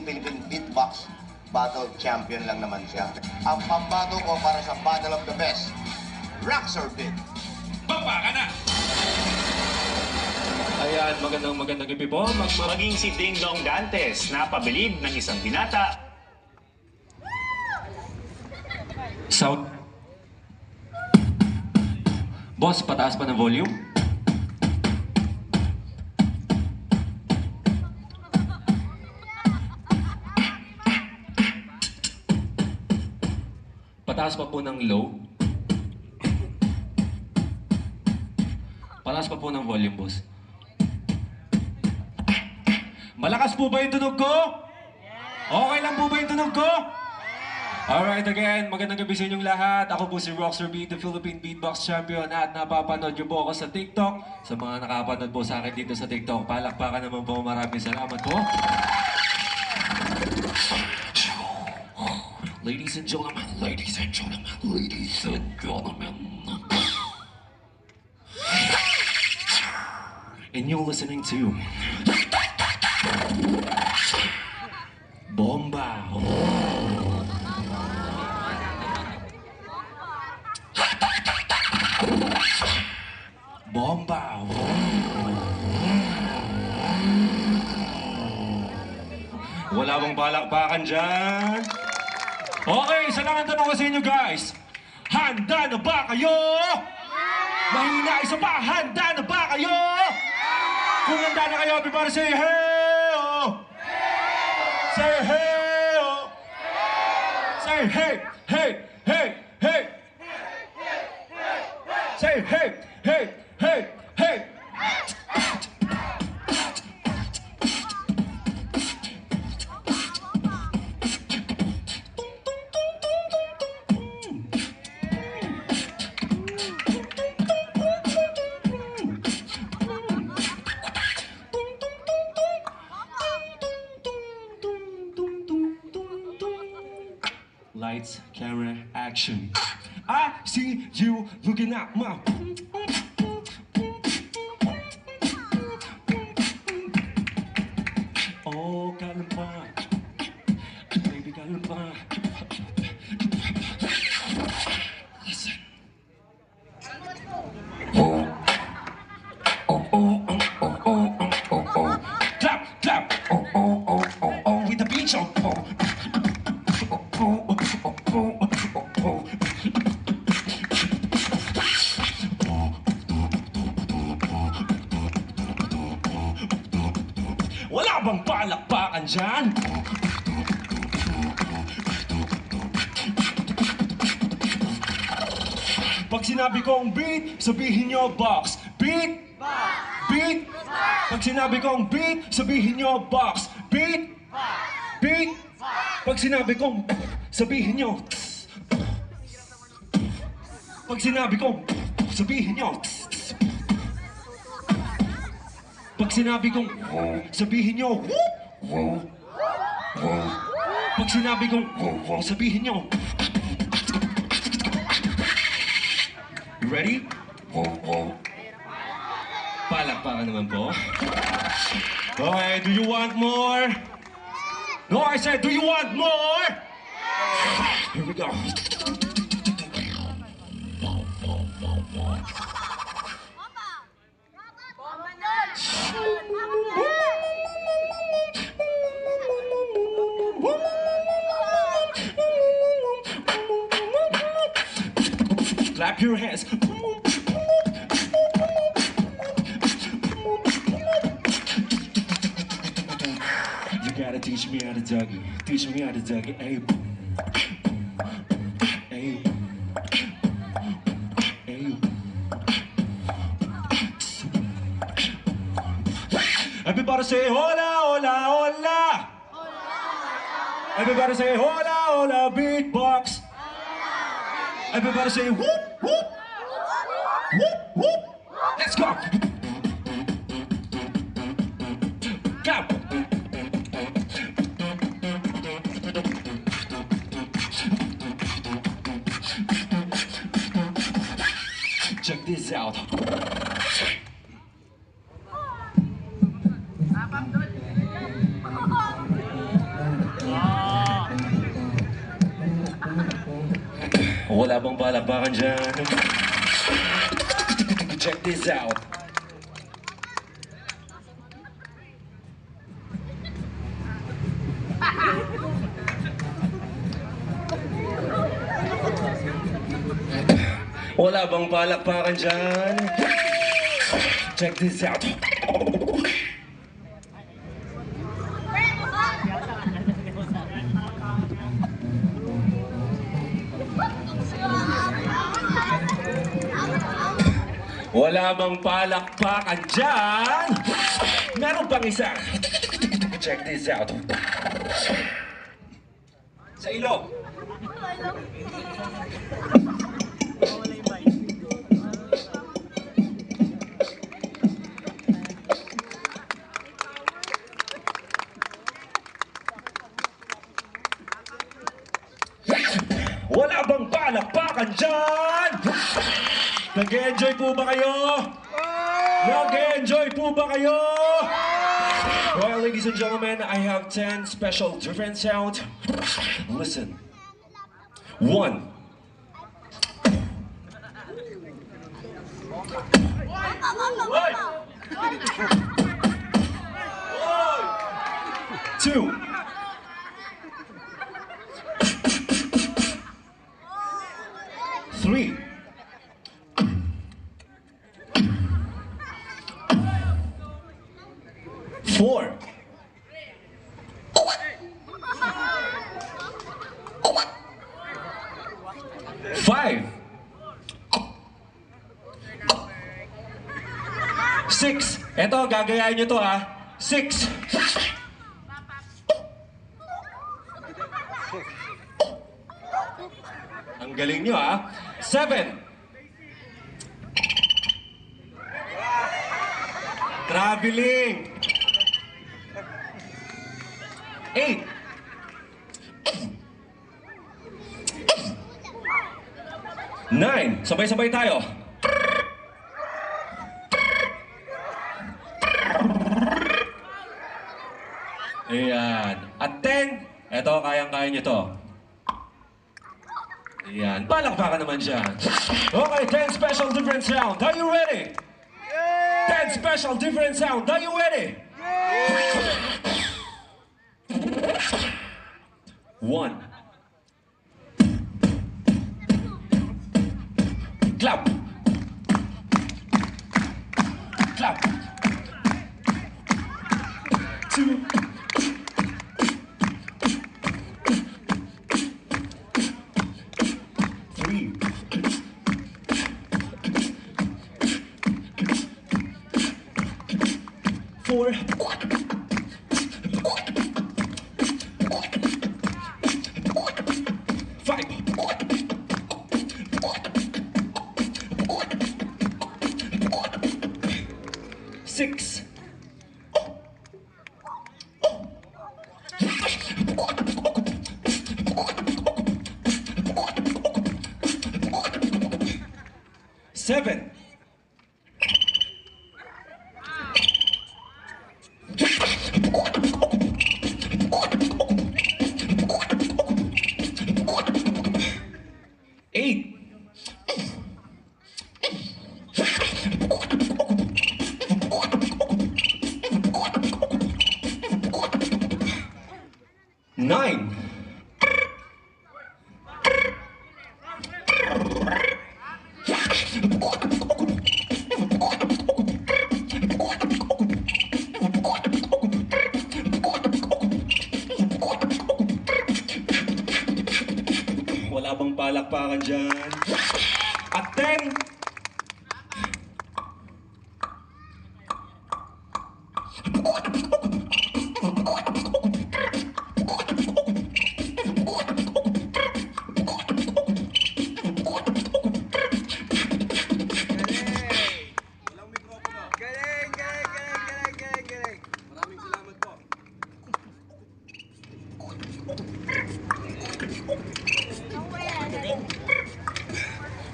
naging Philippine Beatbox Battle Champion lang naman siya. Ang pambato ko para sa Battle of the Best, Roxor Bid. Baba ka na! Ayan, magandang gabi po. Maging si Ding Dong Dantes, napabilib ng isang binata. Sound. Boss, pataas pa ng volume. Pataas pa po ng low. Pataas pa po ng volume, boss. Malakas po ba yung tunog ko? Okay lang po ba yung tunog ko? Alright, again, magandang gabi sa inyong lahat. Ako po si Roxor Beat, the Philippine Beatbox Champion, at napapanood niyo po ako sa TikTok. Sa mga nakapanood po sa akin dito sa TikTok, palakpakan naman po. Maraming salamat po. Ladies and gentlemen, ladies and gentlemen, ladies and gentlemen. And you're listening to Bomba. Bomba. Wala bang palakpakan dyan? Okay, isa lang ang tanong ko sa inyo, guys. Handa na ba kayo? Mahina isa pa, handa na ba kayo? Kung handa na kayo, everybody say hey! Oh. Say hey! Oh. Say hey! Hey! Hey! Hey! Say hey! Hey! Hey! Hey! Lights, camera, action. I see you looking at my. Oh, kalamba. Baby, kalamba. Listen. Clap, clap. With the beat on. Wala bang palakpakan dyan? Pag sinabi kong beat, sabihin nyo box. Beat! Beat! Pag sinabi kong beat, sabihin nyo box. Beat! Beat! Pag sinabi kong sabihin nyo. Pag sinabi kong sabihin nyo. Pag sinabi kong sabihin nyo. Pag sinabi kong sabihin nyo. You ready? Palakpakan naman po. Okay, do you want more? No, I said, do you want more? Here we go. Clap your hands. You gotta teach me how to Dougie. Teach me how to Dougie. Hey, hey, hey. Everybody say hola, hola, hola. Everybody say hola, hola, beatbox. Everybody say whoop, whoop, whoop, whoop. Let's go. Go. Check this out. Wala bang palakpakan dyan? Check this out. Wala bang palakpakan dyan? Check this out. Wala bang palakpakan dyan? Meron pang isa. Check this out. Sa ilong. Wala bang palakpakan dyan? Nag-enjoy po ba kayo? Nag-enjoy po ba kayo? Well, ladies and gentlemen, I have 10 special different sounds. Listen. 1. 2. 3. 4. 5. 6. Eto, gagayahin nyo to ha. 6. Ang galing nyo ha. 7. Traveling. 8. 9. Sabay-sabay tayo. Ayan. At 10. Eto, kayang-kaya nyo to. Ayan. Palakpakan naman dyan. Okay, 10 special different sound. Are you ready? 10 special different sound. Are you ready? 1. Clap. Clap. 2. 3. 4. 5. 6. 7. 8. 9. 'Wala bang palakpakan dyan? At 10.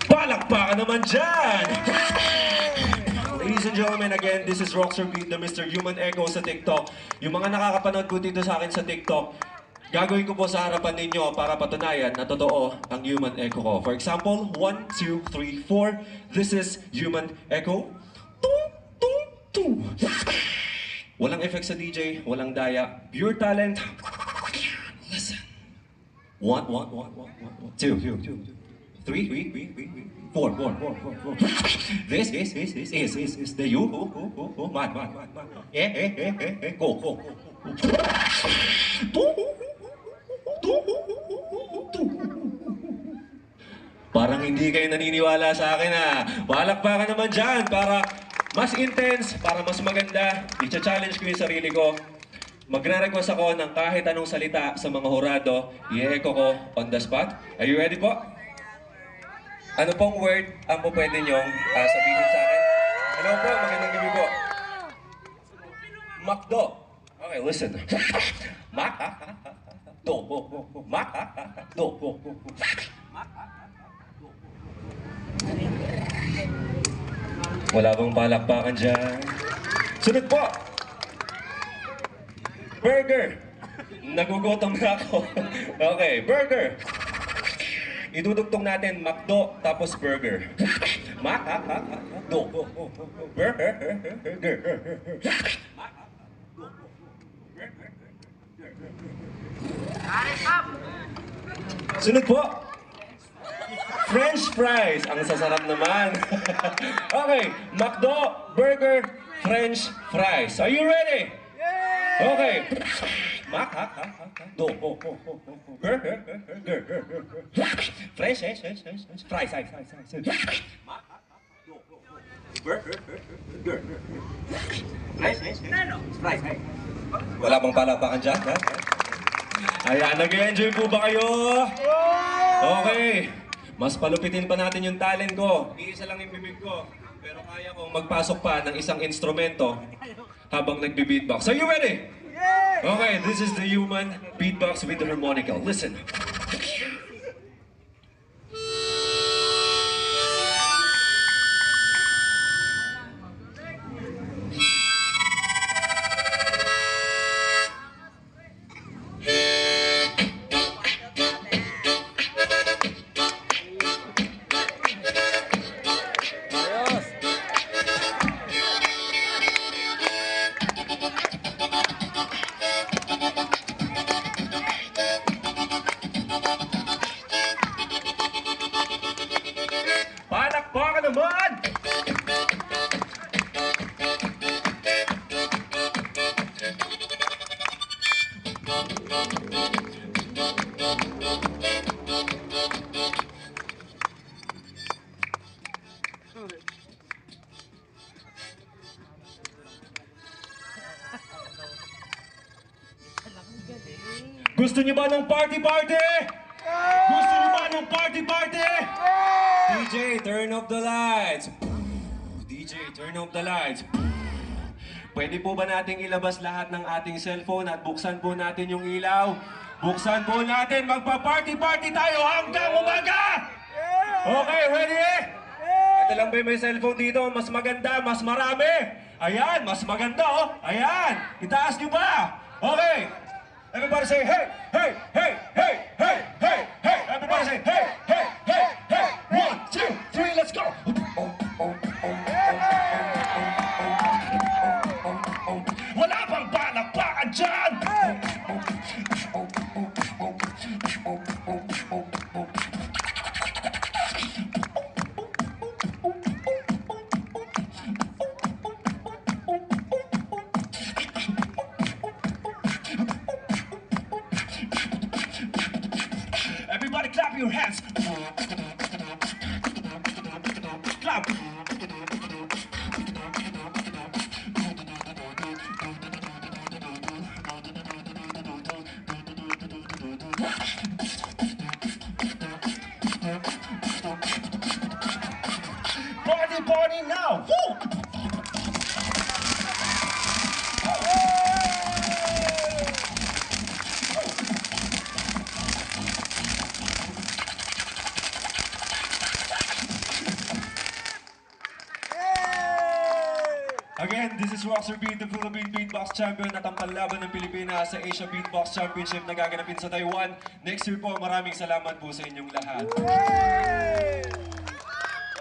Palakpakan naman dyan! Ladies and gentlemen, again, this is Rockstar Beat, the Mr. Human Echo sa TikTok. Yung mga nakakapanood po dito sa akin sa TikTok, gagawin ko po sa harapan ninyo para patunayan na totoo ang human echo ko. For example, 1, 2, 3, 4. This is human echo. Tung, tung, tung. Walang effect sa DJ, walang daya. Pure talent. Listen. 1, 1, 1, 2, 3, 4, 4. This is the you, man. Go. Parang hindi kayo naniniwala sa akin Palakpakan naman dyan para mas intense, para mas maganda. I-challenge ko yung sarili ko. Magre-request ako ng kahit anong salita sa mga hurado. I-echo ko on the spot. Are you ready po? Ano pong word ang po pwede niyong sabihin sa akin? Hello po, magandang gabi po. Macdo. Okay, listen. Macdo. Macdo. Wala bang palakpakan dyan? Sunod po! Burger! Nagugutom na ako. Okay, burger! Idudugtong natin McDo tapos burger. McDo. Burger. Sunod po! French fries. Ang sasarap naman. Okay. McDo, burger, French fries. Are you ready? Okay. McDo, burger, French fries. Wala bang palakpakan dyan? Ayan, nag-enjoy po ba kayo? Okay. Mas palupitin pa natin yung talent ko. Iisa lang yung bibig ko. Pero kaya kong magpasok pa ng isang instrumento habang nagbi-beatbox. Are you ready? Okay, this is the human beatbox with the harmonica. Listen. Palakpakan naman! Gusto niyo ba ng party-party? Gusto niyo ba ng party-party? DJ, turn off the lights. DJ, turn off the lights. Pwede po ba nating ilabas lahat ng ating cellphone at buksan po natin yung ilaw? Buksan po natin, magpa-party-party tayo hanggang umaga! Okay, ready? Ito lang ba yung may cellphone dito? Mas maganda, mas marami. Ayan, mas maganda oh. Ayan, itaas niyo ba? Okay. Everybody say hey, hey, hey, hey, hey, hey, hey. Everybody say hey, hey, hey, hey. 1, 2, 3, let's go. Wala bang palakpakan dyan? Everybody clap your hands. Clap. Party, party now. Woo! Again, this is Roxer Beat, the Philippine Beatbox Champion at ang panlaban ng Pilipinas sa Asia Beatbox Championship na gaganapin sa Taiwan. Next year po, maraming salamat po sa inyong lahat.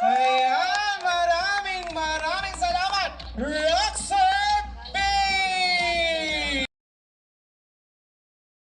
Ayan, maraming salamat!